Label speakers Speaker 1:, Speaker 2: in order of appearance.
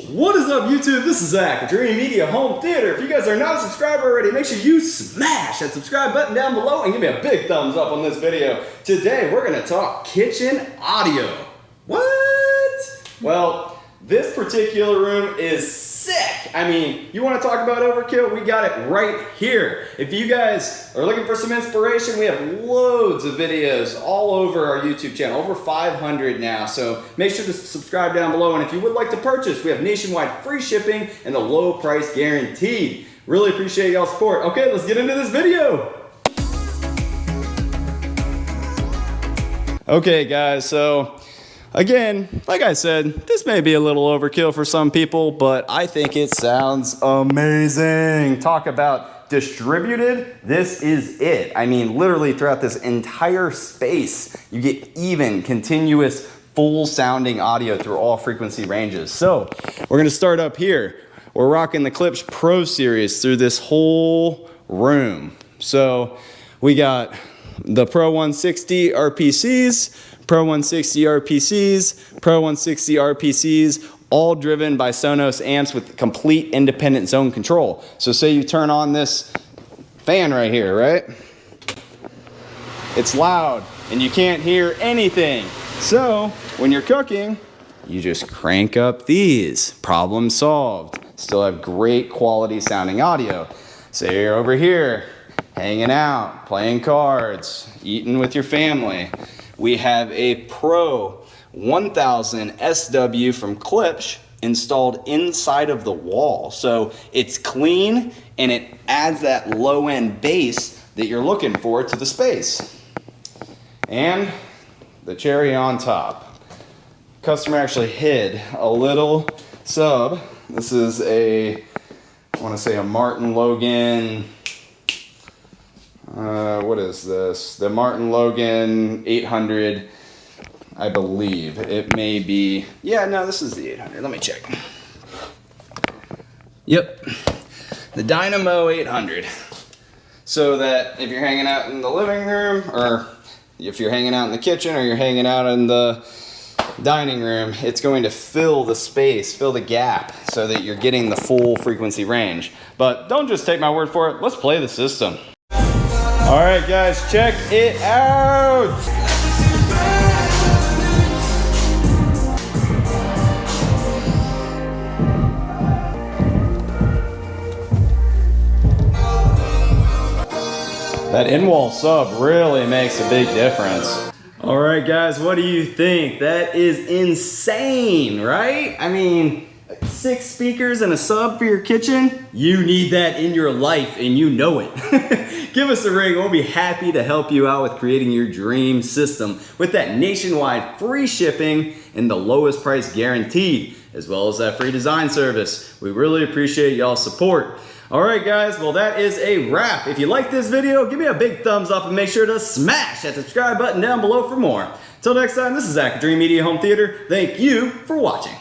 Speaker 1: What is up, YouTube? This is Zach at Dreamedia Home Theater. If you guys are not a subscriber already, make sure you smash that subscribe button down below and give me a big thumbs up on this video. Today, we're gonna talk kitchen audio. What? Well, this particular room is sick. I mean, you want to talk about overkill? We got it right here. If you guys are looking for some inspiration, we have loads of videos all over our YouTube channel, over 500 now. So make sure to subscribe down below. And if you would like to purchase, we have nationwide free shipping and the low price guaranteed. Really appreciate y'all's support. Okay, let's get into this video. Okay, guys, so again, like I said, this may be a little overkill for some people, but I think it sounds amazing. Talk about distributed, this is it. I mean, literally throughout this entire space, you get even, continuous, full sounding audio through all frequency ranges. So we're gonna start up here. We're rocking the Klipsch Pro Series through this whole room. So we got the Pro 160 RPCs, Pro 160 RPCs, Pro 160 RPCs, all driven by Sonos amps with complete independent zone control. So say you turn on this fan right here, right? It's loud and you can't hear anything. So when you're cooking, you just crank up these. Problem solved. Still have great quality sounding audio. Say you're over here, hanging out, playing cards, eating with your family. We have a Pro 1000 SW from Klipsch installed inside of the wall. So it's clean and it adds that low end bass that you're looking for to the space. And the cherry on top. Customer actually hid a little sub. This is I want to say a Martin Logan, what is this? The Martin Logan 800, I believe. It may be, yeah, no, this is the 800. Let me check. Yep, the Dynamo 800. So that if you're hanging out in the living room, or if you're hanging out in the kitchen, or you're hanging out in the dining room, it's going to fill the space, fill the gap, so that you're getting the full frequency range. But don't just take my word for it. Let's play the system. All right, guys, check it out. That in-wall sub really makes a big difference. All right, guys, what do you think? That is insane, right? I mean, 6 speakers and a sub for your kitchen? You need that in your life and you know it. Give us a ring. We'll be happy to help you out with creating your dream system with that nationwide free shipping and the lowest price guaranteed, as well as that free design service. We really appreciate y'all's support. All right, guys, well, that is a wrap. If you like this video, give me a big thumbs up and make sure to smash that subscribe button down below for more. Till next time, this is Zach at Dreamedia Home Theater. Thank you for watching.